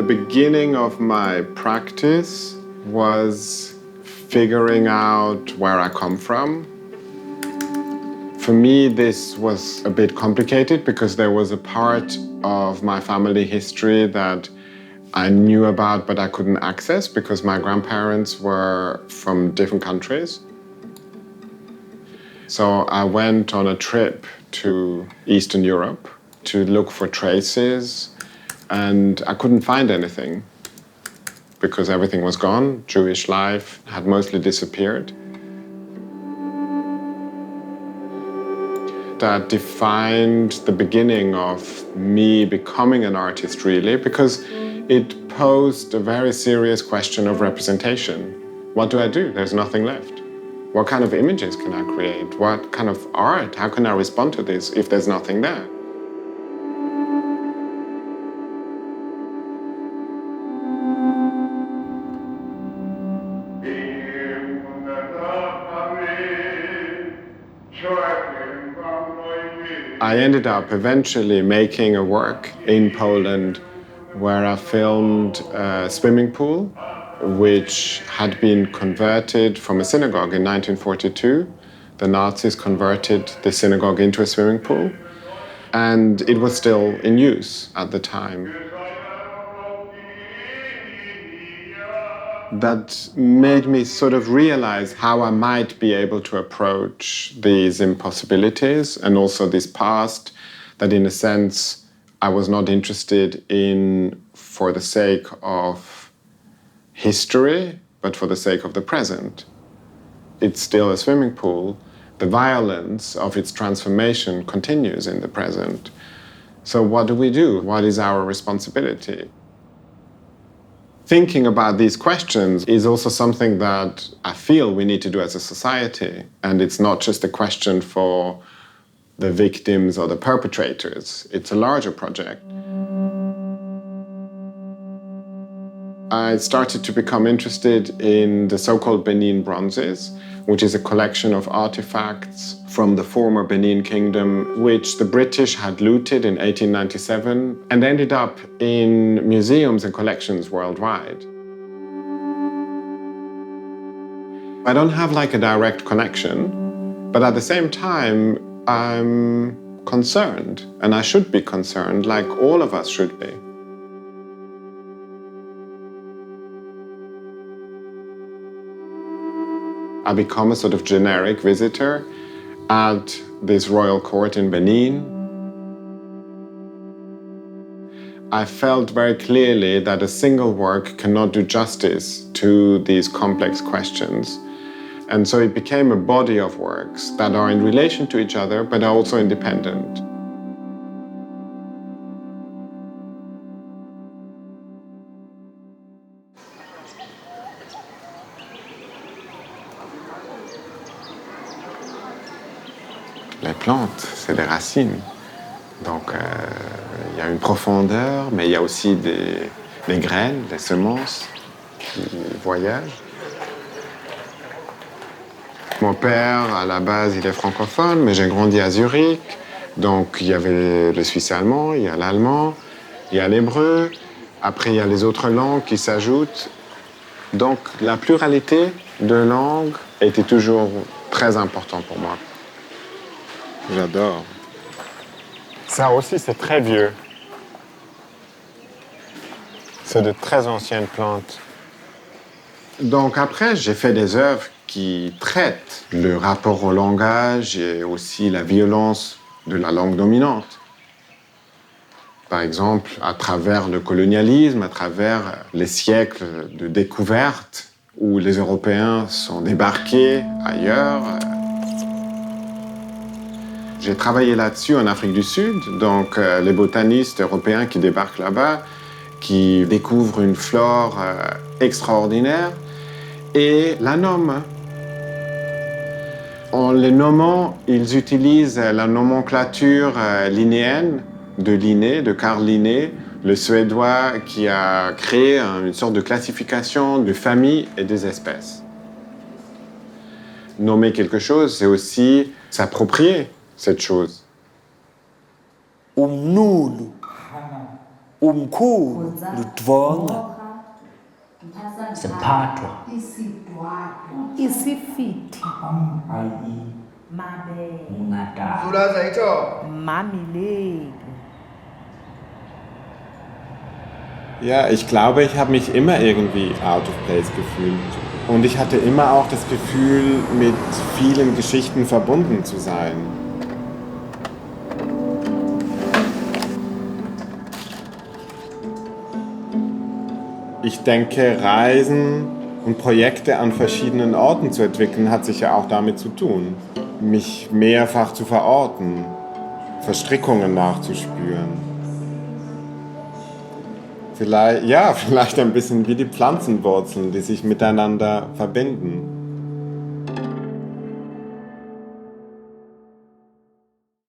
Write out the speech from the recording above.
beginning of my practice was figuring out where I come from. For me, this was a bit complicated because there was a part of my family history that I knew about but I couldn't access because my grandparents were from different countries. So I went on a trip to Eastern Europe to look for traces, and I couldn't find anything because everything was gone. Jewish life had mostly disappeared. That defined the beginning of me becoming an artist, really, because it posed a very serious question of representation. What do I do? There's nothing left. What kind of images can I create? What kind of art? How can I respond to this if there's nothing there? I ended up eventually making a work in Poland where I filmed a swimming pool which had been converted from a synagogue in 1942. The Nazis converted the synagogue into a swimming pool, and it was still in use at the time. That made me sort of realize how I might be able to approach these impossibilities and also this past that, in a sense, I was not interested in for the sake of history, but for the sake of the present. It's still a swimming pool. The violence of its transformation continues in the present. So what do? What is our responsibility? Thinking about these questions is also something that I feel we need to do as a society. And it's not just a question for the victims or the perpetrators. It's a larger project. I started to become interested in the so-called Benin bronzes, which is a collection of artifacts from the former Benin Kingdom, which the British had looted in 1897 and ended up in museums and collections worldwide. I don't have like a direct connection, but at the same time, I'm concerned, and I should be concerned, like all of us should be. I become a sort of generic visitor at this royal court in Benin. I felt very clearly that a single work cannot do justice to these complex questions. And so it became a body of works that are in relation to each other, but are also independent. Les plantes, c'est des racines. Donc, il y a une profondeur, mais il y a aussi des graines, des semences qui voyagent. Mon père, à la base, il est francophone, mais j'ai grandi à Zurich. Donc, il y avait le suisse allemand, il y a l'allemand, il y a l'hébreu. Après, il y a les autres langues qui s'ajoutent. Donc, la pluralité de langues était toujours très importante pour moi. J'adore. Ça aussi, c'est très vieux. C'est de très anciennes plantes. Donc après, j'ai fait des œuvres qui traitent le rapport au langage et aussi la violence de la langue dominante. Par exemple, à travers le colonialisme, à travers les siècles de découverte où les Européens sont débarqués ailleurs. J'ai travaillé là-dessus en Afrique du Sud, donc les botanistes européens qui débarquent là-bas, qui découvrent une flore extraordinaire et la nomment. En les nommant, ils utilisent la nomenclature linnéenne de Linné, de Carl Linné, le Suédois qui a créé une sorte de classification de familles et des espèces. Nommer quelque chose, c'est aussi s'approprier cette chose. Umnulu คู่หรือท้อง Sepatwa. Isifiti. Mabe. Ngata. Mamile. Ja, ich glaube, ich habe mich immer irgendwie out of place gefühlt. Und ich hatte immer auch das Gefühl, mit vielen Geschichten verbunden zu sein. Ich denke, Reisen und Projekte an verschiedenen Orten zu entwickeln, hat sicher auch damit zu tun. Mich mehrfach zu verorten, Verstrickungen nachzuspüren. Vielleicht ein bisschen wie die Pflanzenwurzeln, die sich miteinander verbinden.